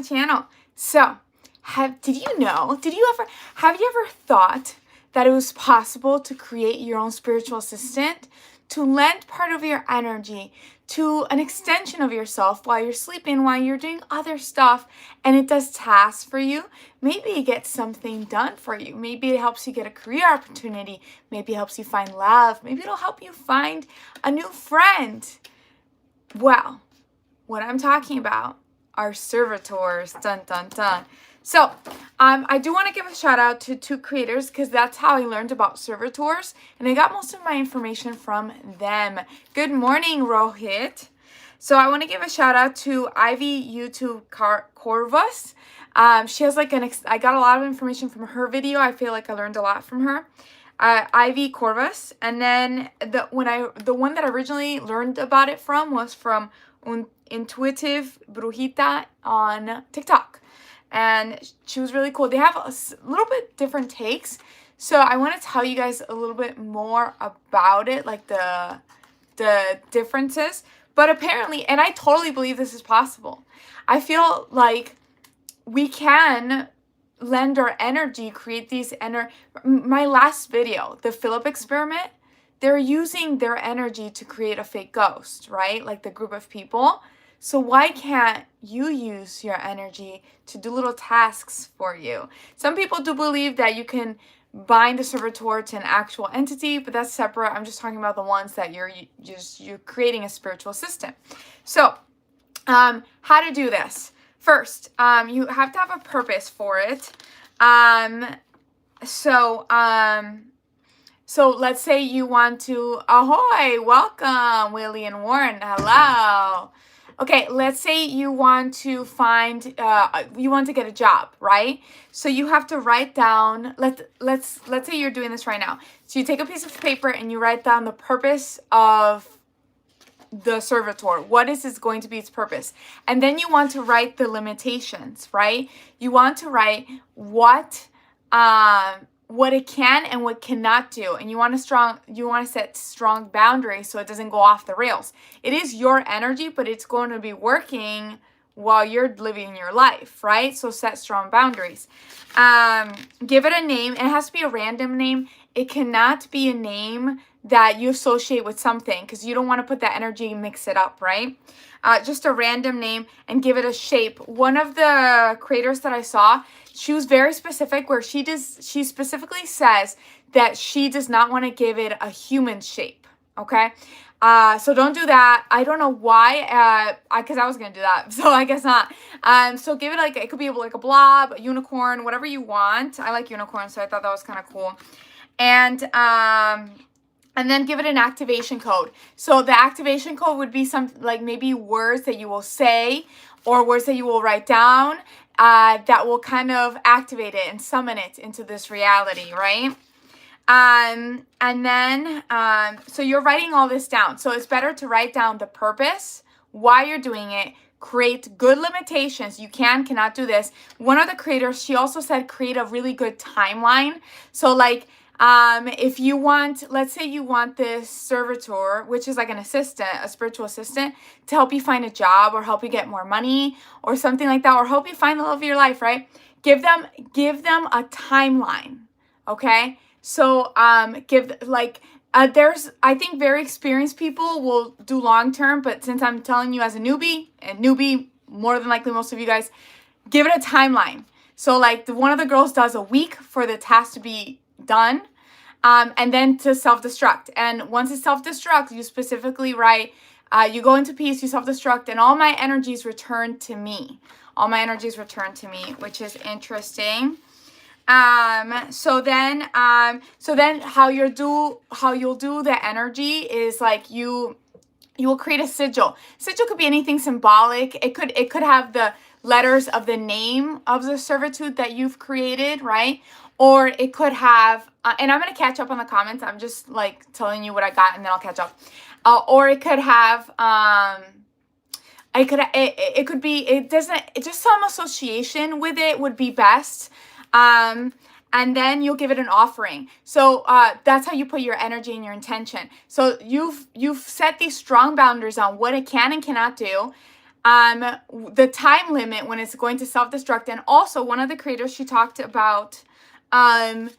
channel. So, did you have you ever thought that it was possible to create your own spiritual assistant, to lend part of your energy to an extension of yourself while you're sleeping, while you're doing other stuff, and it does tasks for you? Maybe it gets something done for you. Maybe it helps you get a career opportunity. Maybe it helps you find love. Maybe it'll help you find a new friend. Well, what I'm talking about are servitors. Dun dun dun. So, I do want to give a shout out to two creators because that's how I learned about servitors, and I got most of my information from them. Good morning, Rohit. So I want to give a shout out to Ivy YouTube Corvus. She has like I got a lot of information from her video. I feel like I learned a lot from her. Ivy Corvus, and then the one that I originally learned about it from was from Intuitive Brujita on TikTok, and she was really cool. They have a little bit different takes, so I want to tell you guys a little bit more about it, like the differences. But apparently, and I totally believe this is possible. I feel like we can lend our energy, create these my last video, the Philip experiment, they're using their energy to create a fake ghost, right? Like the group of people. So why can't you use your energy to do little tasks for you? Some people do believe that you can bind the servitor to an actual entity, but that's separate. I'm just talking about the ones that you're creating a spiritual system. So how to do this? First, you have to have a purpose for it. So let's say you want to, ahoy, welcome, Willie and Warren, hello. Okay, let's say you want to find, you want to get a job, right? So you have to write down, let's say you're doing this right now. So you take a piece of paper and you write down the purpose of the servitor. What is going to be its purpose? And then you want to write the limitations, right? You want to write what it can and what cannot do, and you want to set strong boundaries so it doesn't go off the rails. It is your energy, but it's going to be working while you're living your life, right? So set strong boundaries. Give it a name. It has to be a random name. It cannot be a name that you associate with something, because you don't want to put that energy and mix it up, right? Just a random name, and give it a shape. One of the creators that I saw, she was very specific, where she specifically says that she does not want to give it a human shape, okay? So don't do that. I don't know why, because I was going to do that, so I guess not. So give it it could be like a blob, a unicorn, whatever you want. I like unicorns, so I thought that was kind of cool. And then give it an activation code. So the activation code would be something like maybe words that you will say or words that you will write down that will kind of activate it and summon it into this reality, right? And then, so you're writing all this down. So it's better to write down the purpose, why you're doing it, create good limitations. You cannot do this. One of the creators, she also said create a really good timeline. So like, if you want, let's say you want this servitor, which is like an assistant, a spiritual assistant, to help you find a job or help you get more money or something like that, or help you find the love of your life, right? Give them a timeline, okay? So, there's, I think very experienced people will do long-term, but since I'm telling you as a newbie, more than likely most of you guys, give it a timeline. So like one of the girls does a week for the task to be done, and then to self-destruct. And once it's self-destruct, you specifically write, you go into peace, you self-destruct, and all my energies return to me. All my energies return to me, which is interesting. So then how you'll do the energy is like you will create a sigil. Sigil could be anything symbolic. It could have the letters of the name of the servitude that you've created, right? Or it could have, and I'm going to catch up on the comments. I'm just like telling you what I got and then I'll catch up. Or it could have, just some association with it would be best. And then you'll give it an offering. So that's how you put your energy and your intention. So you've set these strong boundaries on what it can and cannot do. the time limit when it's going to self-destruct. And also, one of the creators, she talked about if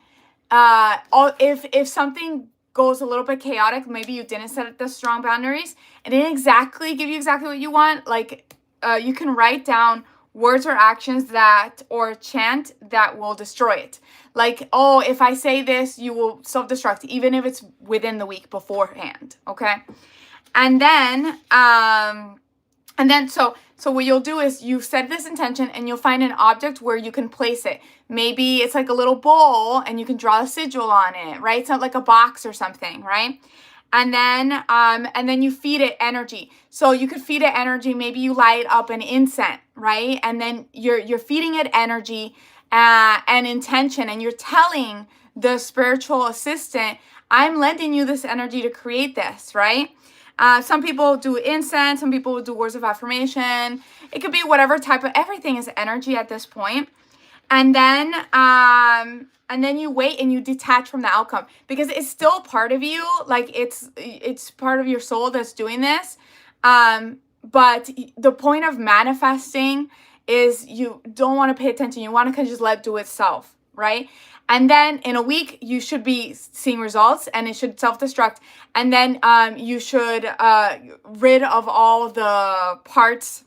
something goes a little bit chaotic, maybe you didn't set the strong boundaries, it didn't exactly give you exactly what you want, like you can write down words or actions that, or chant that will destroy it. Like, oh, if I say this, you will self-destruct, even if it's within the week beforehand, okay? And then, so what you'll do is you set this intention and you'll find an object where you can place it. Maybe it's like a little bowl and you can draw a sigil on it, right? It's not like a box or something, right? And then you feed it energy. So you could feed it energy. Maybe you light up an incense, right? And then you're feeding it energy and intention, and you're telling the spiritual assistant, I'm lending you this energy to create this, right? Some people do incense. Some people will do words of affirmation. It could be whatever type of, everything is energy at this point. And then you wait and you detach from the outcome, because it's still part of you. Like it's part of your soul that's doing this. But the point of manifesting is you don't want to pay attention. You want to kind of just let it do itself, right? And then in a week, you should be seeing results and it should self-destruct. And then you should rid of all the parts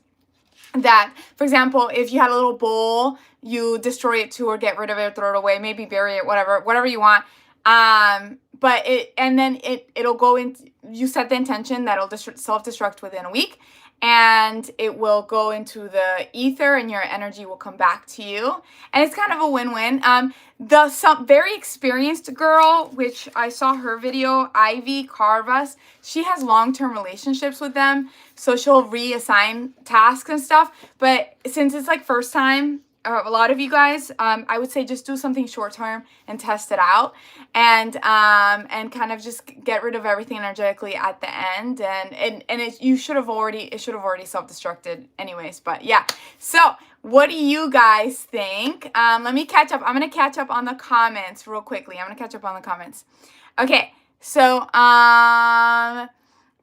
that, for example, if you had a little bowl, you destroy it too, or get rid of it, throw it away, maybe bury it, whatever you want. But it'll go in, you set the intention that it'll self-destruct within a week, and it will go into the ether and your energy will come back to you. And it's kind of a win-win. Some very experienced girl, which I saw her video, Ivy Carvas, she has long-term relationships with them. So she'll reassign tasks and stuff. But since it's like first time, a lot of you guys, I would say just do something short-term and test it out, and kind of just get rid of everything energetically at the end, and it should have already self-destructed anyways. But yeah, so what do you guys think? Let me catch up. I'm gonna catch up on the comments real quickly. Okay, so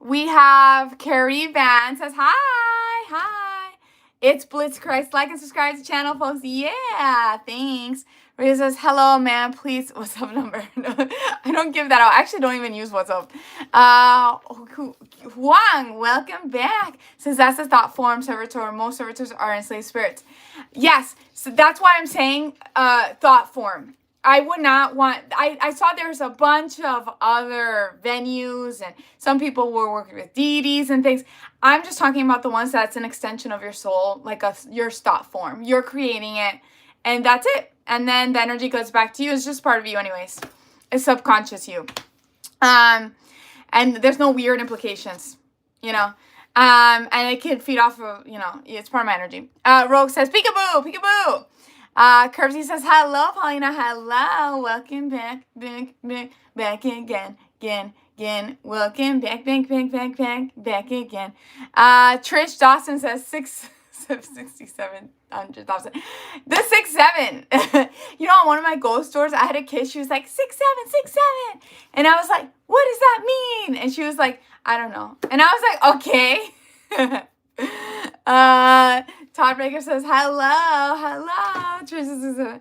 we have Carrie Van says hi. It's Blitz Christ. Like and subscribe to the channel, folks. Yeah, thanks. Rita says, hello, man. Please, what's up number? No, I don't give that out. I actually don't even use what's up. Huang, welcome back. Says that's the thought form, Servitor. Most servitors are enslaved spirits. Yes, so that's why I'm saying thought form. I would not want, I saw there's a bunch of other venues and some people were working with deities and things. I'm just talking about the ones that's an extension of your soul, like your thought form. You're creating it and that's it. And then the energy goes back to you. It's just part of you anyways. It's subconscious you. And there's no weird implications, you know. And it can feed off of, you know, it's part of my energy. Rogue says, peekaboo, peekaboo. Curbsy says, hello, Paulina. Hello. Welcome back again. Welcome back again. Trish Dawson says 6,700,000. The 6'7". You know, on one of my ghost stores, I had a kid. She was like, 6'7", 6'7". And I was like, what does that mean? And she was like, I don't know. And I was like, okay. Todd Baker says, hello. Trish says,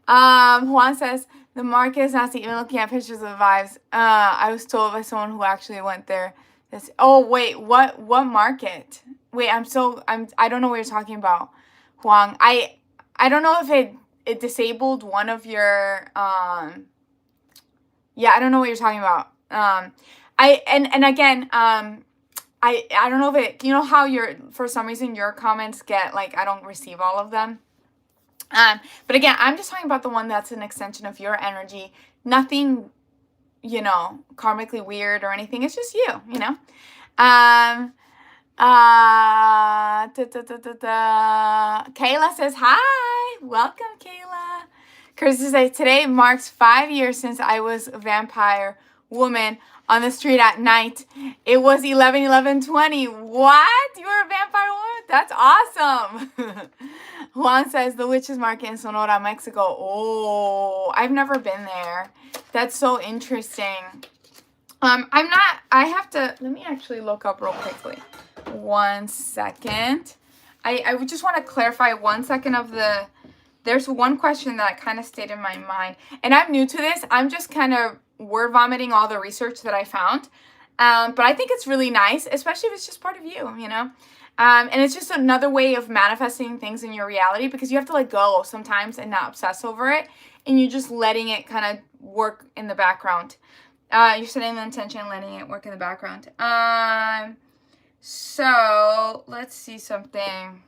Juan says, the market is nasty, even looking at pictures of the vibes. I was told by someone who actually went there. Oh, wait, what market? Wait, I don't know what you're talking about, Huang. I don't know if it disabled one of your, yeah, I don't know what you're talking about. I don't know if it, you know how for some reason your comments get, like, I don't receive all of them. But again, I'm just talking about the one that's an extension of your energy. Nothing, you know, karmically weird or anything. It's just you, you know. Kayla says, hi. Welcome, Kayla. Curtis says, today marks 5 years since I was a vampire woman on the street at night. It was 11/11/20. What? You were a vampire woman? That's awesome. Juan says the witches market in Sonora, Mexico. Oh, I've never been there. That's so interesting. I have to, let me actually look up real quickly 1 second. I would just want to clarify 1 second of there's one question that kind of stayed in my mind. And I'm new to this. I'm just kind of word vomiting all the research that I found. But I think it's really nice, especially if it's just part of you, you know? And it's just another way of manifesting things in your reality, because you have to let go sometimes and not obsess over it. And you're just letting it kind of work in the background. You're setting the intention, letting it work in the background. So let's see something.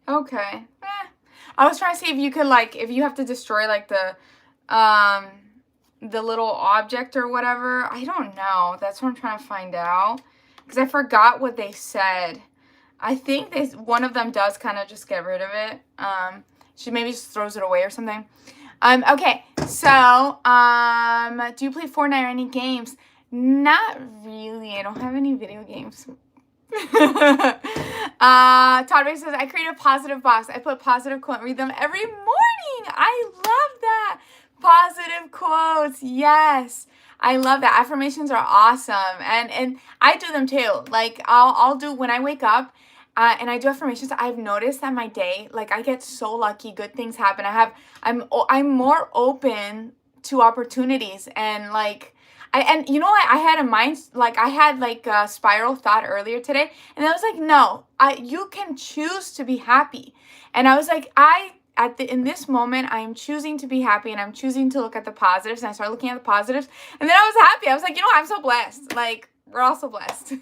Okay. I was trying to see if you could, like, if you have to destroy, like, the little object or whatever. I don't know. That's what I'm trying to find out. Because I forgot what they said. I think one of them does kind of just get rid of it. She maybe just throws it away or something. Okay. So, do you play Fortnite or any games? Not really. I don't have any video games. Todd Ray says, I create a positive box. I put positive quote, read them every morning. I love that. Positive quotes. Yes. I love that. Affirmations are awesome. And I do them too. Like I'll do when I wake up, and I do affirmations. I've noticed that my day, like I get so lucky, good things happen. I'm more open to opportunities, and like, and you know what? I had a spiral thought earlier today, and I was like, no, you can choose to be happy. And I was like, in this moment, I am choosing to be happy, and I'm choosing to look at the positives. And I started looking at the positives, and then I was happy. I was like, you know, I'm so blessed. Like, we're all so blessed.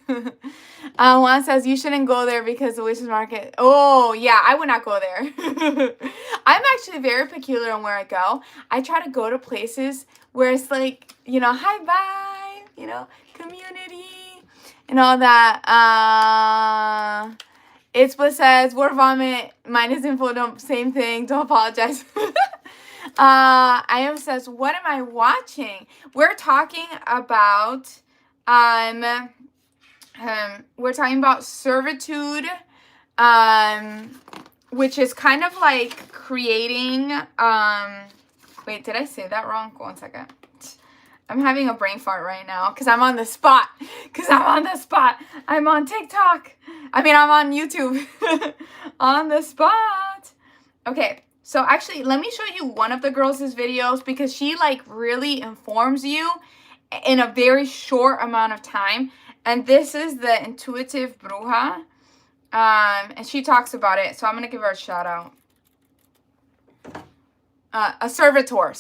Juan says, you shouldn't go there because the Wishes Market. Oh, yeah, I would not go there. I'm actually very peculiar on where I go. I try to go to places where it's like, you know, hi, bye, you know, community, and all that. It's Bliss says, word vomit, minus info, same thing, don't apologize. I am says, what am I watching? We're talking about, servitude, which is kind of like creating, wait, did I say that wrong? 1 second. I'm having a brain fart right now because I'm on the spot. I'm on TikTok. I'm on YouTube. On the spot. Okay, so actually, let me show you one of the girls' videos because she like really informs you in a very short amount of time. And this is the Intuitive Bruja. And she talks about it. So I'm going to give her a shout out. A Servitor.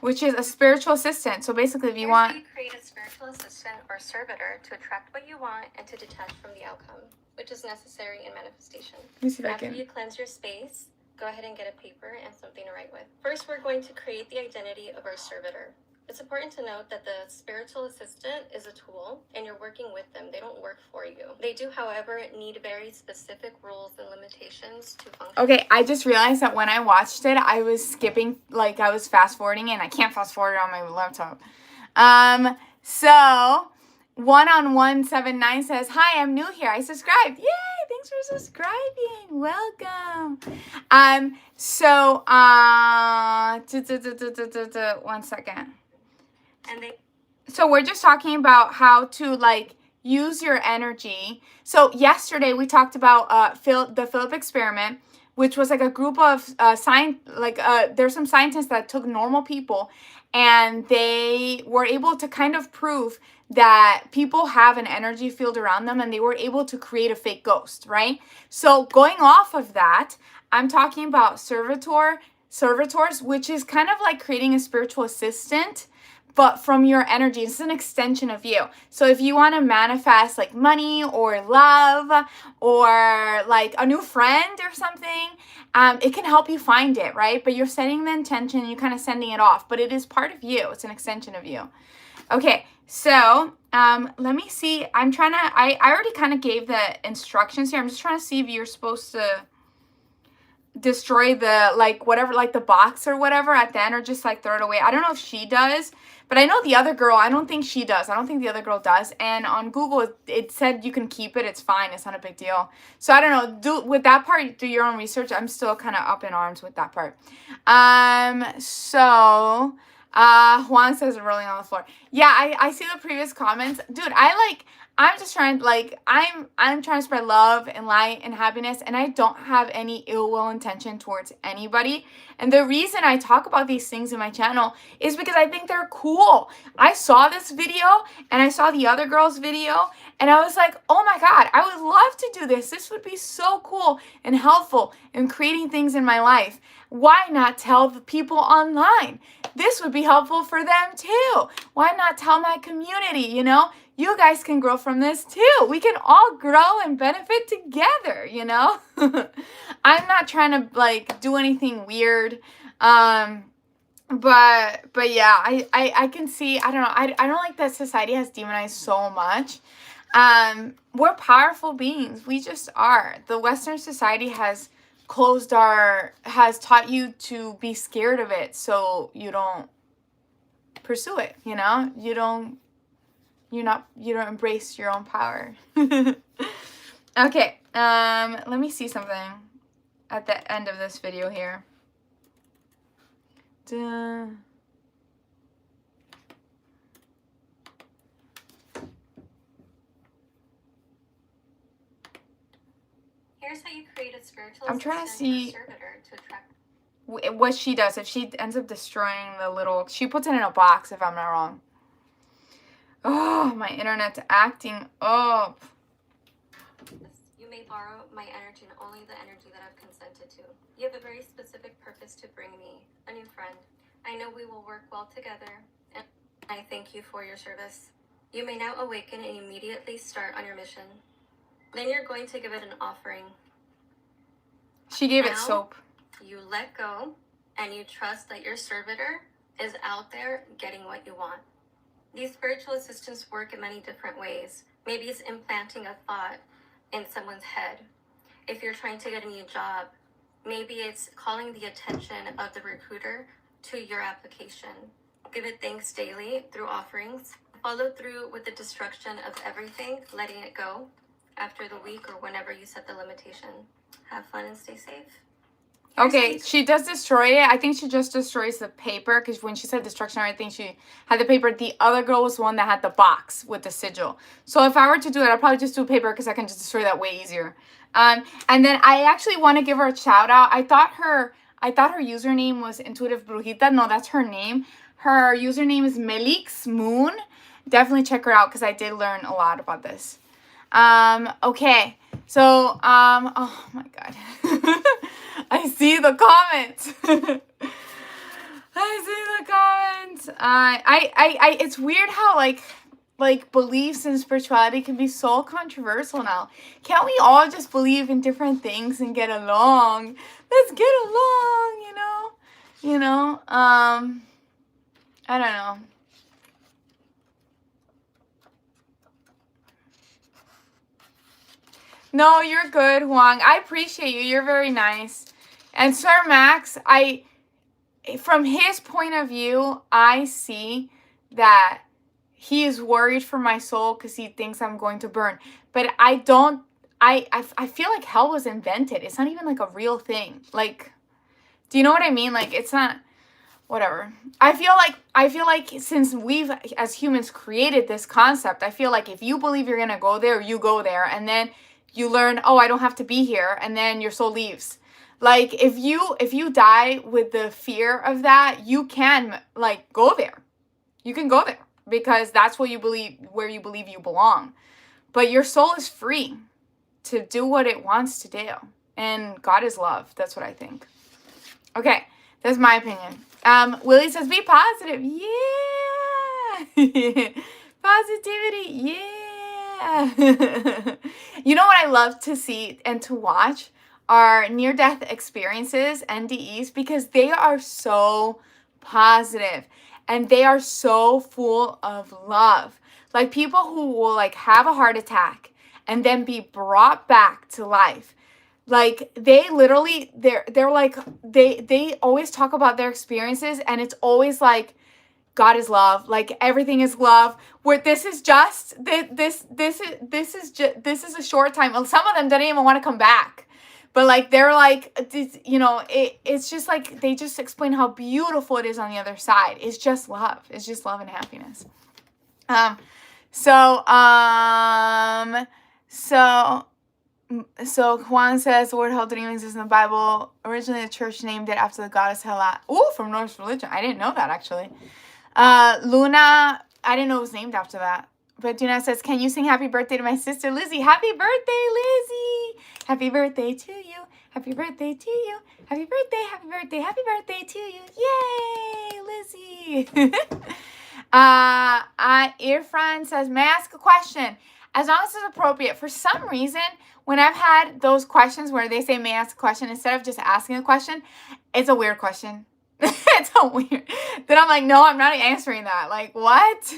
Which is a spiritual assistant. So basically, if you want... You create a spiritual assistant or servitor to attract what you want and to detach from the outcome, which is necessary in manifestation. Let me see if I After can... you cleanse your space, go ahead and get a paper and something to write with. First, we're going to create the identity of our servitor. It's important to note that the spiritual assistant is a tool and you're working with them. They don't work for you. They do, however, need very specific rules and limitations to function. Okay, I just realized that when I watched it, I was skipping, like I was fast forwarding it, and I can't fast forward it on my laptop. So 1on179 says, hi, I'm new here. I subscribed. Yay, thanks for subscribing. Welcome. 1 second. So we're just talking about how to like use your energy. So yesterday we talked about the Philip experiment, which was like a group of there's some scientists that took normal people, and they were able to kind of prove that people have an energy field around them, and they were able to create a fake ghost, right? So going off of that, I'm talking about servitors, which is kind of like creating a spiritual assistant, but from your energy. It's an extension of you. So if you want to manifest like money or love or like a new friend or something, it can help you find it, right? But you're setting the intention, you're kind of sending it off, but it is part of you. It's an extension of you. Okay, so let me see. I already kind of gave the instructions here. I'm just trying to see if you're supposed to destroy the, like, whatever, like the box or whatever at the end, or just like throw it away. I don't know if she does, but I know the other girl, I don't think she does. I don't think the other girl does. And on Google, it said you can keep it. It's fine. It's not a big deal. So I don't know. With that part, do your own research. I'm still kind of up in arms with that part. So Juan says rolling on the floor. Yeah, I see the previous comments. Dude, I'm just trying, like, I'm trying to spread love and light and happiness, and I don't have any ill will intention towards anybody. And the reason I talk about these things in my channel is because I think they're cool. I saw this video and I saw the other girl's video, and I was like, oh my God, I would love to do this. This would be so cool and helpful in creating things in my life. Why not tell the people online? This would be helpful for them too. Why not tell my community, you know? You guys can grow from this too. We can all grow and benefit together, you know? I'm not trying to, like, do anything weird. But yeah, I can see, I don't know, I don't like that society has demonized so much. We're powerful beings. We just are. The Western society has taught you to be scared of it, so you don't pursue it, you know? You don't embrace your own power. Okay, let me see something at the end of this video here. Duh. Here's how you create a spiritual I'm trying to assistant or see servitor to attract what she does. If she ends up destroying the little, she puts it in a box, if I'm not wrong. Oh, my internet's acting up. You may borrow my energy and only the energy that I've consented to. You have a very specific purpose to bring me, a new friend. I know we will work well together, and I thank you for your service. You may now awaken and immediately start on your mission. Then you're going to give it an offering. She gave Now, it soap. You let go and you trust that your servitor is out there getting what you want. These spiritual assistants work in many different ways. Maybe it's implanting a thought in someone's head. If you're trying to get a new job, maybe it's calling the attention of the recruiter to your application. Give it thanks daily through offerings. Follow through with the destruction of everything, letting it go after the week or whenever you set the limitation. Have fun and stay safe. Okay, she does destroy it. I think she just destroys the paper, because when she said destruction, I think she had the paper. The other girl was the one that had the box with the sigil. So if I were to do it, I'd probably just do paper, because I can just destroy that way easier. And then I actually want to give her a shout out. I thought her username was Intuitive Brujita. No, that's her name. Her username is Melix Moon. Definitely check her out, because I did learn a lot about this. Okay. So, oh my God. I see the comments. I see the comments. It's weird how like beliefs in spirituality can be so controversial now. Can't we all just believe in different things and get along? Let's get along, you know? I don't know. No, you're good, Huang. I appreciate you. You're very nice. And Sir Max, from his point of view, I see that he is worried for my soul because he thinks I'm going to burn. But I don't, I feel like hell was invented. It's not even like a real thing. Like, do you know what I mean? Like, it's not, whatever. I feel like since we've, as humans, created this concept, I feel like if you believe you're going to go there, you go there. And then you learn, oh, I don't have to be here, and then your soul leaves. Like, if you die with the fear of that, you can, like, go there. You can go there, because that's what you believe, where you believe you belong. But your soul is free to do what it wants to do. And God is love. That's what I think. Okay, that's my opinion. Willie says, be positive. Yeah. Positivity. Yeah. You know what I love to see and to watch are near-death experiences, NDEs, because they are so positive. and they are so full of love. Like people who will like have a heart attack and then be brought back to life. Like they literally, they're like, they always talk about their experiences, and it's always like, God is love. Like everything is love. Where this is just this is a short time. Some of them don't even want to come back, but like they're like, it's just like they just explain how beautiful it is on the other side. It's just love. It's just love and happiness. So Juan says the word hell didn't even exist in the Bible. Originally, the church named it after the goddess Hela. Ooh, from Norse religion. I didn't know that, actually. Luna, I didn't know it was named after that. But Duna says, can you sing happy birthday to my sister Lizzie? Happy birthday, Lizzie! Happy birthday to you. Happy birthday to you. Happy birthday, happy birthday, happy birthday to you. Yay, Lizzie! Irfan says, may I ask a question? As long as it's appropriate. For some reason, when I've had those questions where they say, may I ask a question, instead of just asking a question, it's a weird question. It's so weird. Then I'm like, no, I'm not answering that. Like, what?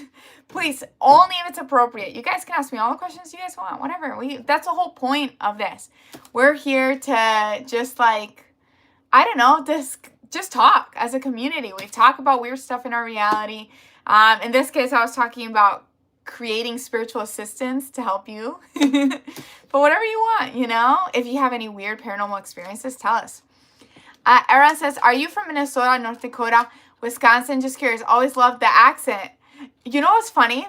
Please, only if it's appropriate. You guys can ask me all the questions you guys want. Whatever. That's the whole point of this. We're here to just like, I don't know, just talk as a community. We talk about weird stuff in our reality. In this case, I was talking about creating spiritual assistants to help you. But whatever you want, if you have any weird paranormal experiences, tell us. Aaron says, are you from Minnesota, North Dakota, Wisconsin? Just curious. Always loved the accent. You know what's funny?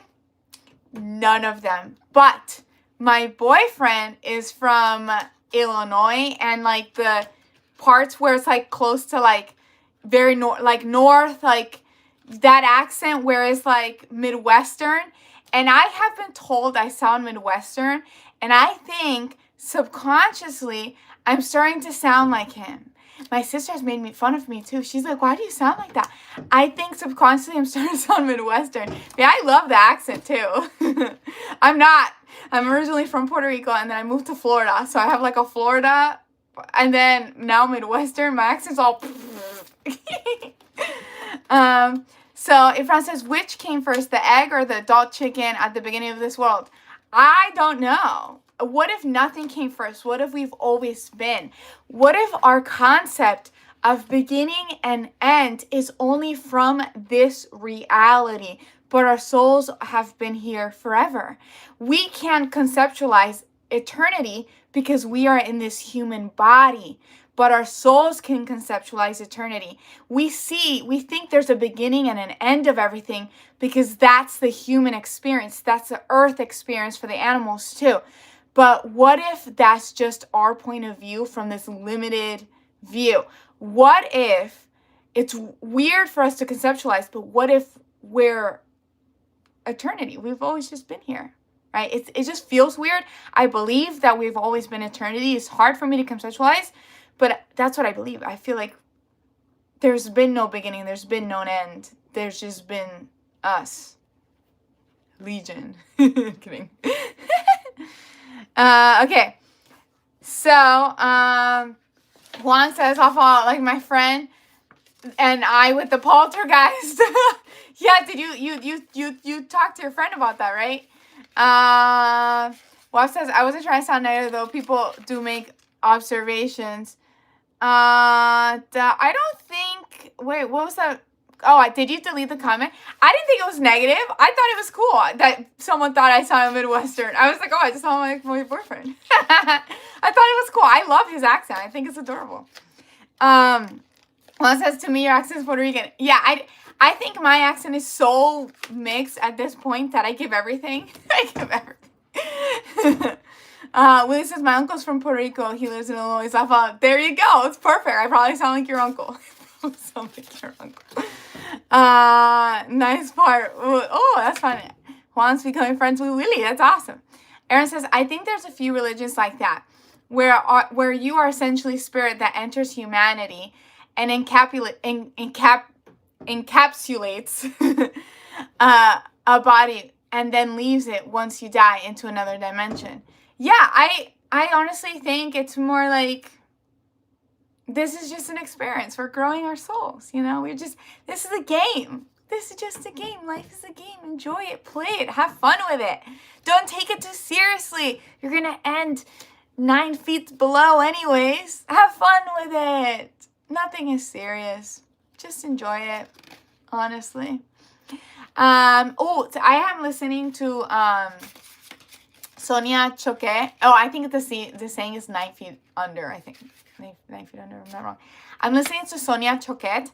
None of them. But my boyfriend is from Illinois, and like the parts where it's like close to like very north, like that accent where it's like Midwestern. And I have been told I sound Midwestern, and I think subconsciously I'm starting to sound like him. My sister has made fun of me too. She's like, why do you sound like that? I think subconsciously I'm starting to sound Midwestern. Yeah, I love the accent too. I'm not. I'm originally from Puerto Rico, and then I moved to Florida. So I have like a Florida, and then now Midwestern. My accent's all... So Ifran says, which came first, the egg or the adult chicken at the beginning of this world? I don't know. What if nothing came first? What if we've always been? What if our concept of beginning and end is only from this reality, but our souls have been here forever? We can't conceptualize eternity because we are in this human body, but our souls can conceptualize eternity. We think there's a beginning and an end of everything because that's the human experience. That's the earth experience for the animals too. But what if that's just our point of view from this limited view? What if it's weird for us to conceptualize, but what if we're eternity? We've always just been here, right? It just feels weird. I believe that we've always been eternity. It's hard for me to conceptualize, but that's what I believe. I feel like there's been no beginning. There's been no end. There's just been us. Legion. Kidding. Okay. So, Juan says, I'll fall like my friend and I with the poltergeist. Yeah, did you talk to your friend about that, right? Juan says, I wasn't trying to sound negative, though. People do make observations. I don't think, wait, what was that? Oh, did you delete the comment? I didn't think it was negative. I thought it was cool that someone thought I sounded Midwestern. I was like, oh, I just sound like my boyfriend. I thought it was cool. I love his accent. I think it's adorable. One says, to me, your accent is Puerto Rican. Yeah, I think my accent is so mixed at this point that I give everything. I give everything. Willie says, my uncle's from Puerto Rico. He lives in Illinois. So I thought, there you go. It's perfect. I probably sound like your uncle. Sound like your uncle. Nice part. Oh, that's funny. Juan's becoming friends with Willie. That's awesome. Aaron says, I think there's a few religions like that, where you are essentially spirit that enters humanity and encapsulates a body and then leaves it once you die into another dimension. Yeah, I honestly think it's more like, this is just an experience. We're growing our souls, this is a game. This is just a game. Life is a game. Enjoy it. Play it. Have fun with it. Don't take it too seriously. You're going to end 9 feet below anyways. Have fun with it. Nothing is serious. Just enjoy it. Honestly. I am listening to Sonia Choquet. Oh, I think the saying is 9 feet under, I think. 9 feet under, I'm not wrong. I'm listening to Sonia Choquet.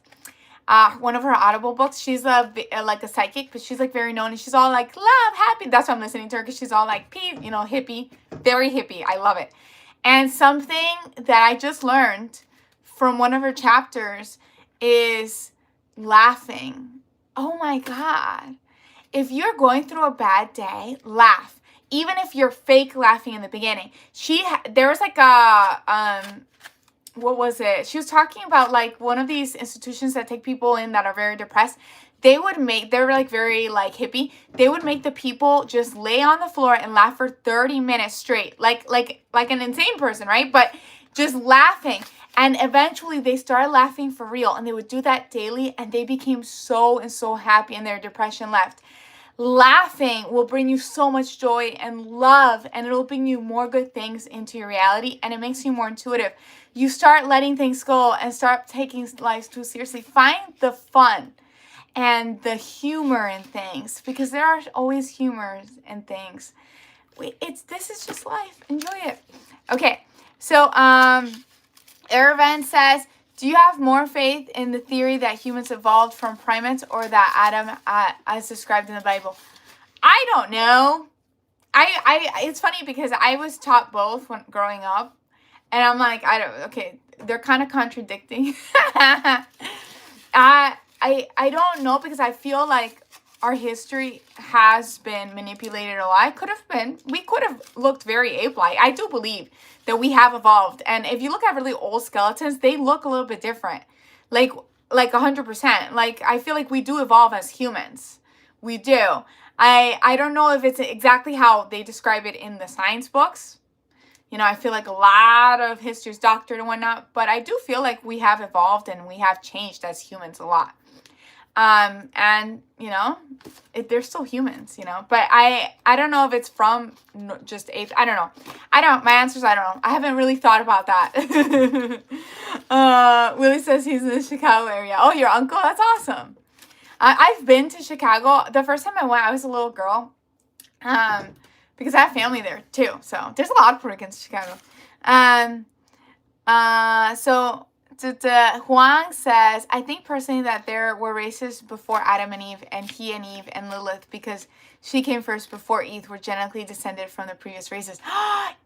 One of her Audible books. She's like a psychic, but she's like very known, and she's all like love, happy. That's why I'm listening to her, because she's all like hippie, very hippie. I love it. And something that I just learned from one of her chapters is laughing. Oh my God. If you're going through a bad day, laugh. Even if you're fake laughing in the beginning. There was like what was it? She was talking about like one of these institutions that take people in that are very depressed. They were like very like hippie. They would make the people just lay on the floor and laugh for 30 minutes straight. Like an insane person, right? But just laughing. And eventually they started laughing for real. And they would do that daily. And they became so happy, and their depression left. Laughing will bring you so much joy and love, and it'll bring you more good things into your reality, and it makes you more intuitive. You start letting things go and start taking life too seriously. Find the fun and the humor in things, because there are always humors in things. This is just life. Enjoy it. Okay, so Aravan says, do you have more faith in the theory that humans evolved from primates, or that Adam, as described in the Bible? I don't know. It's funny because I was taught both when growing up, and I'm like, they're kind of contradicting. I don't know, because I feel like our history has been manipulated a lot. We could have looked very ape-like. I do believe that we have evolved. And if you look at really old skeletons, they look a little bit different. Like 100%. Like, I feel like we do evolve as humans. We do. I don't know if it's exactly how they describe it in the science books. I feel like a lot of history is doctored and whatnot, but I do feel like we have evolved and we have changed as humans a lot. And they're still humans, but I don't know if it's from just apes. I don't know. My answer is I don't know. I haven't really thought about that. Willie says he's in the Chicago area. Oh, your uncle? That's awesome. I've been to Chicago. The first time I went, I was a little girl. Because I have family there too. So there's a lot of Puerto Ricans in Chicago. So Juan says, I think personally that there were races before Adam and Eve, and he and Eve and Lilith, because she came first before Eve, were genetically descended from the previous races.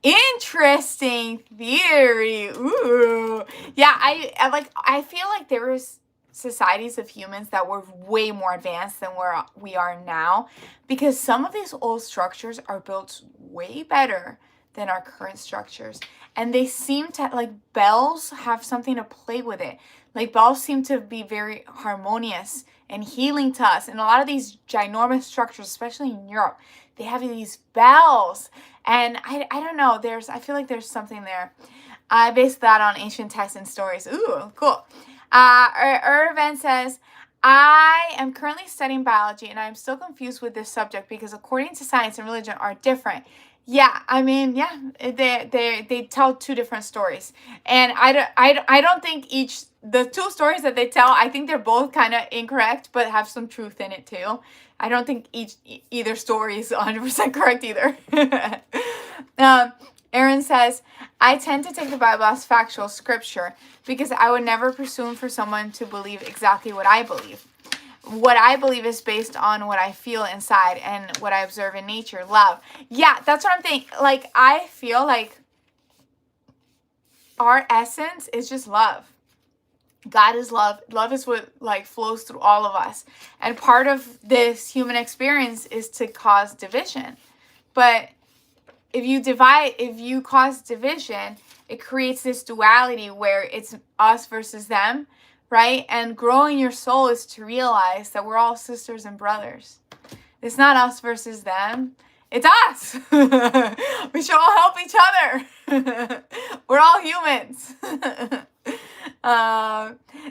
Interesting theory. Ooh. Yeah, I feel like there was societies of humans that were way more advanced than where we are now, because some of these old structures are built way better than our current structures. And they seem to, like, bells have something to play with it. Like, bells seem to be very harmonious and healing to us. And a lot of these ginormous structures, especially in Europe, they have these bells. And I don't know, I feel like there's something there. I based that on ancient texts and stories. Ooh, cool. Irvin says, I am currently studying biology, and I'm still confused with this subject because according to science and religion are different. Yeah, I mean, yeah, they tell two different stories, and I don't think the two stories that they tell, I think they're both kind of incorrect, but have some truth in it too. I don't think either story is 100% correct either. Aaron says, I tend to take the Bible as factual scripture because I would never presume for someone to believe exactly what I believe. What I believe is based on what I feel inside and what I observe in nature. Love. Yeah, that's what I'm thinking. Like, I feel like our essence is just love. God is love. Love is what, like, flows through all of us. And part of this human experience is to cause division. But if you cause division, it creates this duality where it's us versus them. Right? And growing your soul is to realize that we're all sisters and brothers. It's not us versus them. It's us. We should all help each other. We're all humans.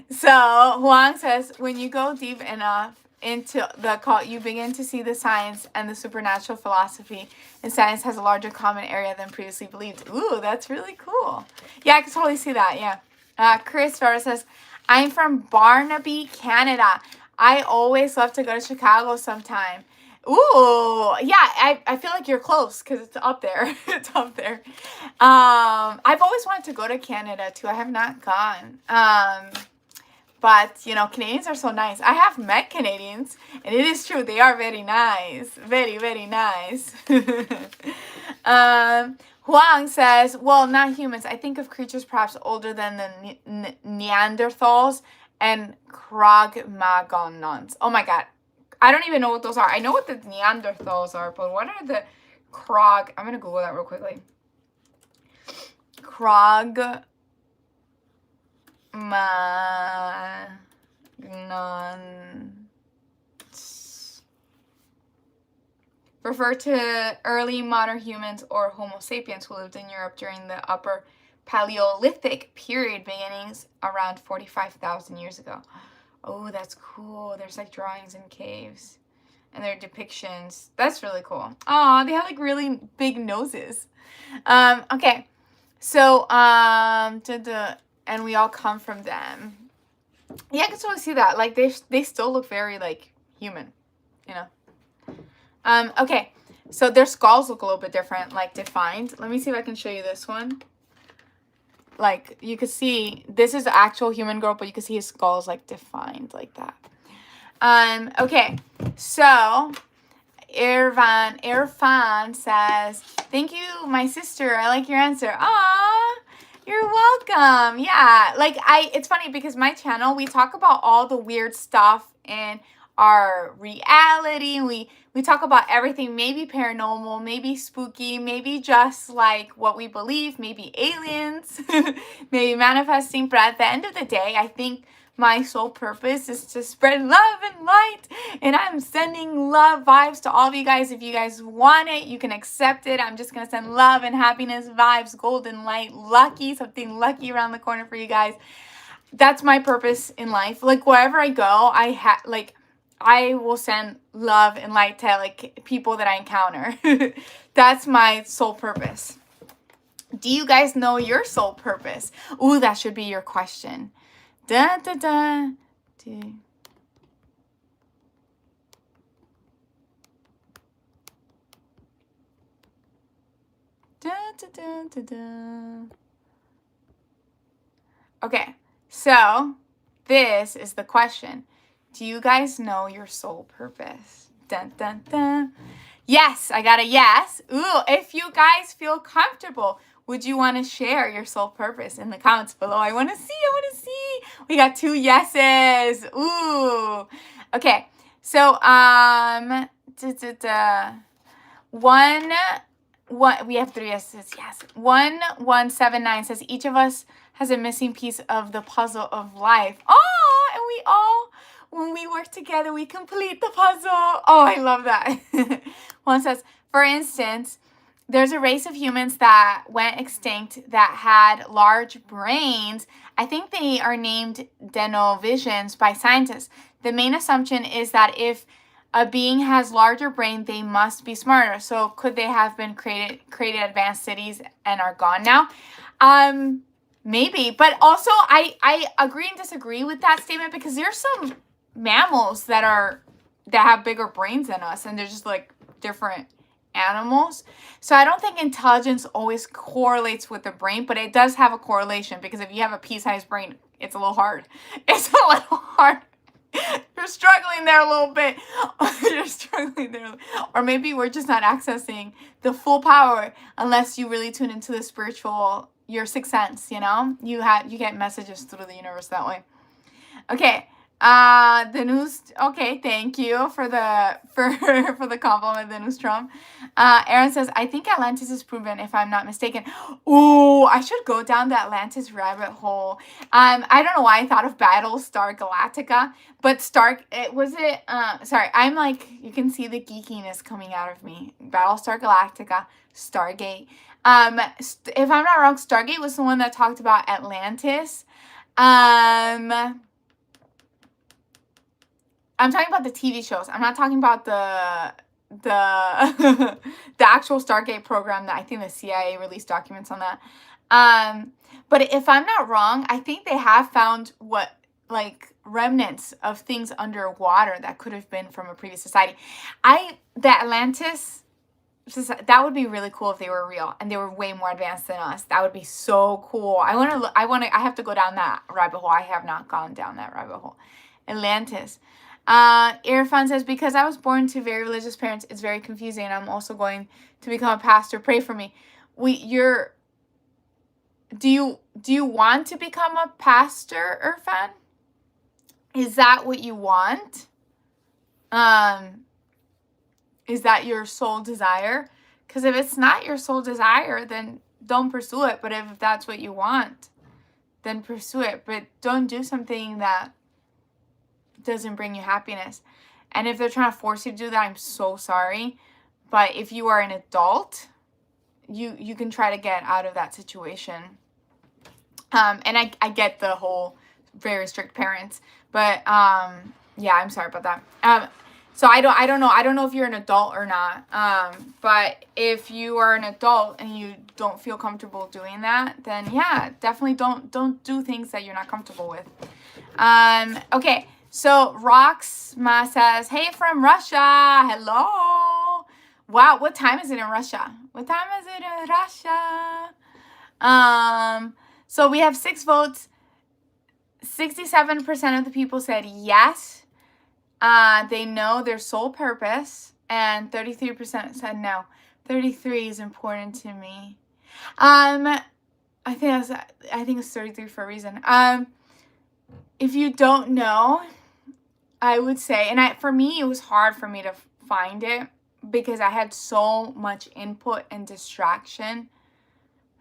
So Huang says, when you go deep enough into the cult, you begin to see the science and the supernatural philosophy, and science has a larger common area than previously believed. Ooh, that's really cool. Yeah, I can totally see that. Yeah. Chris Farah says, I'm from Barnaby, Canada. I always love to go to Chicago sometime. Ooh, yeah, I feel like you're close because it's up there. It's up there. I've always wanted to go to Canada too. I have not gone. But, you know, Canadians are so nice. I have met Canadians, and it is true. They are very nice. Very, very nice. Huang says, well, not humans. I think of creatures perhaps older than the Neanderthals and Cro-Magnons. Oh, my God. I don't even know what those are. I know what the Neanderthals are, but what are the I'm going to Google that real quickly. Magnons refer to early modern humans or Homo sapiens who lived in Europe during the Upper Paleolithic period, beginnings around 45,000 years ago. Oh, that's cool. There's like drawings in caves and their depictions. That's really cool. Oh, they have like really big noses. Okay. So, and we all come from them. Yeah, I can totally see that. Like they still look very like human, you know. Okay. So their skulls look a little bit different, like defined. Let me see if I can show you this one. Like you can see this is the actual human girl, but you can see his skull is like defined like that. Okay. So Irfan says, thank you, my sister. I like your answer. Aw, you're welcome. Yeah, like it's funny because my channel, we talk about all the weird stuff in our reality. We talk about everything, maybe paranormal, maybe spooky, maybe just like what we believe, maybe aliens, maybe manifesting. But at the end of the day, I think my sole purpose is to spread love and light, and I'm sending love vibes to all of you guys. If you guys want it, you can accept it. I'm just going to send love and happiness vibes, golden light, lucky, something lucky around the corner for you guys. That's my purpose in life. Like wherever I go, I will send love and light to like people that I encounter. That's my sole purpose. Do you guys know your sole purpose? Ooh, that should be your question. Da da da. Da da da da da. Okay, so this is the question. Do you guys know your soul purpose? Dun dun dun. Yes, I got a yes. Ooh, if you guys feel comfortable, would you want to share your soul purpose in the comments below? I want to see. We got 2 yeses. Ooh. Okay. So, we have 3 yeses. Yes. 1179 says each of us has a missing piece of the puzzle of life. Oh, and we all, when we work together, we complete the puzzle. Oh, I love that. One says, for instance, there's a race of humans that went extinct that had large brains. I think they are named Denovisions by scientists. The main assumption is that if a being has larger brain, they must be smarter. So could they have been created advanced cities and are gone now? Maybe. But also I agree and disagree with that statement because there's some mammals that have bigger brains than us, and they're just like different animals. So I don't think intelligence always correlates with the brain, but it does have a correlation because if you have a pea-sized brain, it's a little hard. It's a little hard. You're struggling there a little bit. You're struggling there. Or maybe we're just not accessing the full power unless you really tune into the spiritual, your sixth sense, you know? You get messages through the universe that way. Okay. The news. Okay, thank you for the compliment, the news Trump. Aaron says, I think Atlantis is proven, if I'm not mistaken. Ooh, I should go down the Atlantis rabbit hole. I don't know why I thought of Battlestar Galactica, but sorry, I'm like, you can see the geekiness coming out of me. Battlestar Galactica, Stargate. If I'm not wrong, Stargate was the one that talked about Atlantis. I'm talking about the TV shows. I'm not talking about the the actual Stargate program that I think the CIA released documents on that. But if I'm not wrong, I think they have found what, like, remnants of things underwater that could have been from a previous society. The Atlantis, that would be really cool if they were real and they were way more advanced than us. That would be so cool. I have to go down that rabbit hole. I have not gone down that rabbit hole. Atlantis. Irfan says, because I was born to very religious parents, it's very confusing. I'm also going to become a pastor. Pray for me. Do you want to become a pastor, Irfan? Is that what you want? Is that your sole desire? Because if it's not your sole desire, then don't pursue it. But if that's what you want, then pursue it. But don't do something that doesn't bring you happiness. And if they're trying to force you to do that, I'm so sorry. But if you are an adult, you can try to get out of that situation. And I get the whole very strict parents, but yeah, I'm sorry about that. So I don't know if you're an adult or not. But if you are an adult and you don't feel comfortable doing that, then yeah, definitely don't do things that you're not comfortable with. Okay. So Roxma says, hey, from Russia. Hello. Wow. What time is it in Russia? What time is it in Russia? So we have 6 votes. 67% of the people said yes. They know their sole purpose. And 33% said no. 33 is important to me. I think it's 33 for a reason. If you don't know, I would say, and for me, it was hard for me to find it because I had so much input and distraction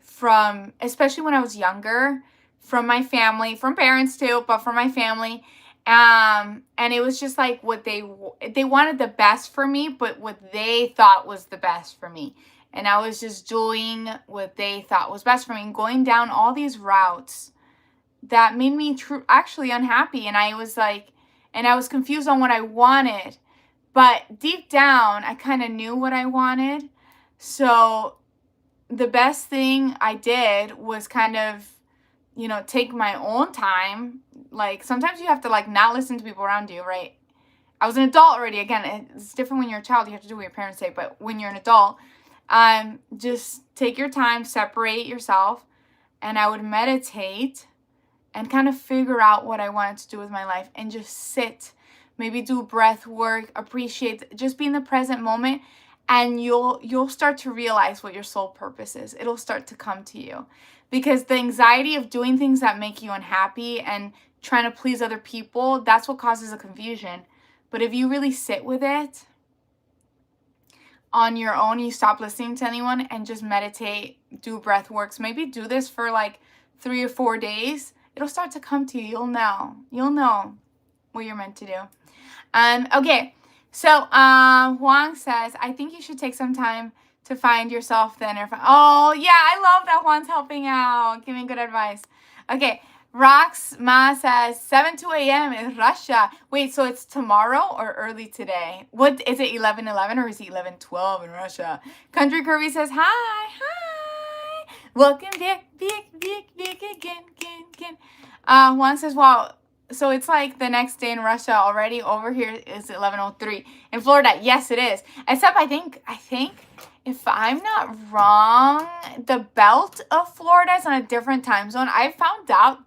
from, especially when I was younger, from my family, from parents too, but from my family. And it was just like what they wanted the best for me, but what they thought was the best for me. And I was just doing what they thought was best for me and going down all these routes that made me actually unhappy. And I was confused on what I wanted. But deep down, I kind of knew what I wanted. So the best thing I did was kind of, take my own time. Like, sometimes you have to, like, not listen to people around you, right? I was an adult already. Again, it's different when you're a child. You have to do what your parents say. But when you're an adult, just take your time, separate yourself. And I would meditate and kind of figure out what I wanted to do with my life and just sit, maybe do breath work, appreciate, just be in the present moment, and you'll start to realize what your sole purpose is. It'll start to come to you, because the anxiety of doing things that make you unhappy and trying to please other people, that's what causes a confusion. But if you really sit with it on your own, you stop listening to anyone and just meditate, do breath works, maybe do this for like 3 or 4 days, it'll start to come to you. You'll know what you're meant to do. Okay, so Huang says, I think you should take some time to find yourself then. Oh, yeah, I love that Juan's helping out, giving good advice. Okay, Rox Ma says, 7 to a.m. in Russia. Wait, so it's tomorrow or early today? What, is it 11:11 or is it 11:12 in Russia? Country Curvy says, hi. Welcome back again. Juan says, wow, so it's like the next day in Russia already. Over here is 11:03 in Florida. Yes, it is. Except I think if I'm not wrong, the belt of Florida is on a different time zone. I found that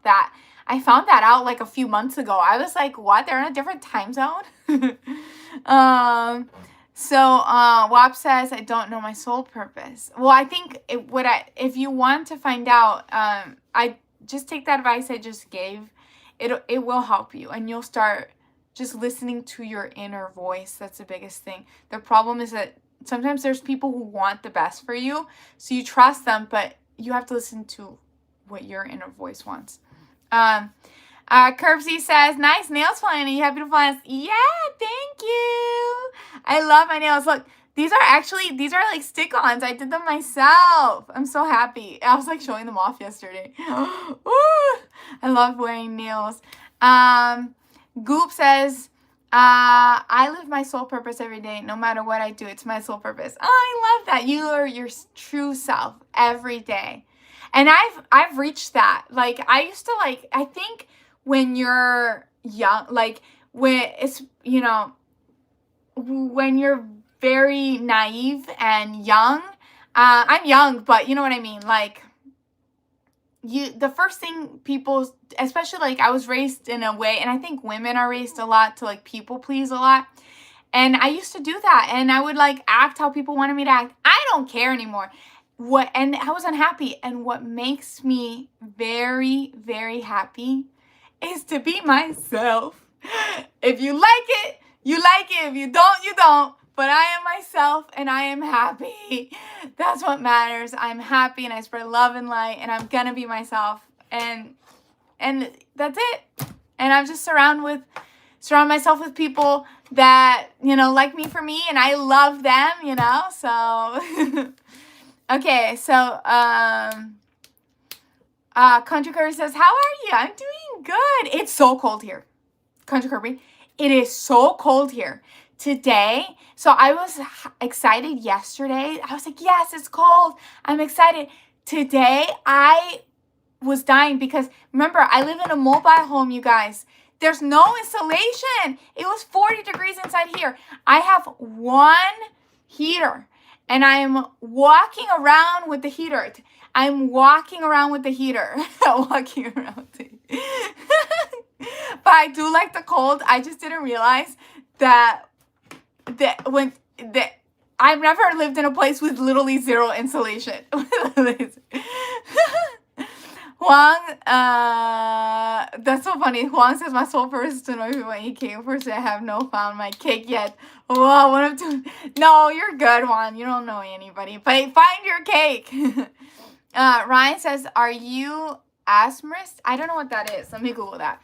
out like a few months ago. I was like, what? They're in a different time zone? So WAP says, I don't know my sole purpose. Well, I think if you want to find out, I just take that advice I just gave. It will help you, and you'll start just listening to your inner voice. That's the biggest thing. The problem is that sometimes there's people who want the best for you, so you trust them, but you have to listen to what your inner voice wants. Curbsy says, nice nails, Paulina. You have beautiful nails. Yeah, thank you. I love my nails. Look, these are like stick-ons. I did them myself. I'm so happy. I was like showing them off yesterday. Ooh, I love wearing nails. Goop says, I live my soul purpose every day. No matter what I do, it's my soul purpose. Oh, I love that. You are your true self every day. And I've reached that. Like, I used to, like, I think when you're young, like, when it's, you know, when you're very naive and young, I'm young, but you know what I mean? Like, the first thing people, especially, like, I was raised in a way, and I think women are raised a lot to, like, people please a lot. And I used to do that, and I would, like, act how people wanted me to act. I don't care anymore. And I was unhappy. And what makes me very, very happy is to be myself. If you like it, you like it. If you don't, you don't. But I am myself, and I am happy. That's what matters. I'm happy, and I spread love and light, and I'm gonna be myself. And that's it. And I'm just surround myself with people that, you know, like me for me, and I love them, you know. So okay, so Country Kirby says, how are you? I'm doing good. It's so cold here. Country Kirby, it is so cold here today. So I was excited yesterday. I was like, yes, it's cold. I'm excited. Today, I was dying because, remember, I live in a mobile home, you guys. There's no insulation. It was 40 degrees inside here. I have one heater, and I am walking around with the heater. I'm walking around with the heater. Walking around with the But I do like the cold. I just didn't realize that I've never lived in a place with literally zero insulation. Huang, that's so funny. Huang says, my soul purpose is to know people eat cake. Unfortunately, I have not found my cake yet. Well, one of two. No, you're good, Juan. You don't know anybody. But find your cake. Ryan says, are you asthmatist? I don't know what that is. Let me Google that.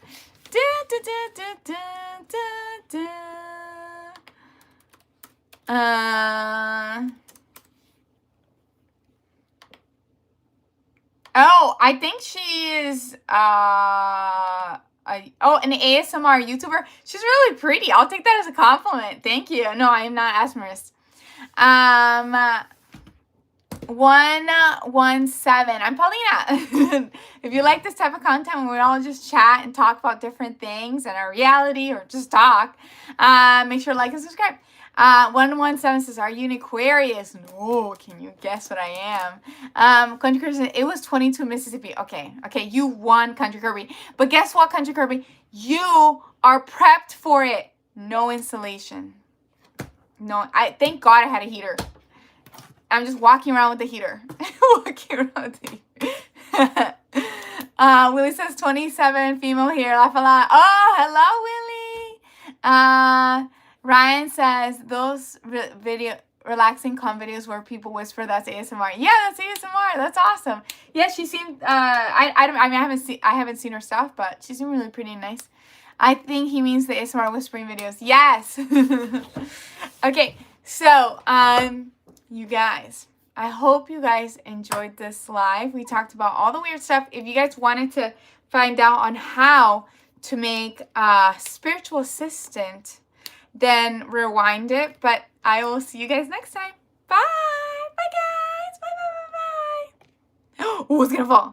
Oh, I think she is an ASMR YouTuber. She's really pretty. I'll take that as a compliment. Thank you. No, I am not asthmatist. 117. I'm Paulina. If you like this type of content where we all just chat and talk about different things and our reality or just talk, make sure to like and subscribe. 117 says, are you an Aquarius? No, can you guess what I am? Country Kirby says, it was 22 Mississippi. Okay, you won, Country Kirby. But guess what, Country Kirby? You are prepped for it. No insulation. No, thank God I had a heater. I'm just walking around with the heater. Willie says 27, female here. Laugh a lot. Oh, hello, Willie. Ryan says those relaxing calm videos where people whisper, that's ASMR. Yeah, that's ASMR. That's awesome. Yeah, she seemed I haven't seen her stuff, but she seemed really pretty and nice. I think he means the ASMR whispering videos. Yes. Okay, so you guys, I hope you guys enjoyed this live. We talked about all the weird stuff. If you guys wanted to find out on how to make a spiritual assistant, then rewind it. But I will see you guys next time. Bye. Bye, guys. Bye, bye, bye, bye. Oh, it's going to fall.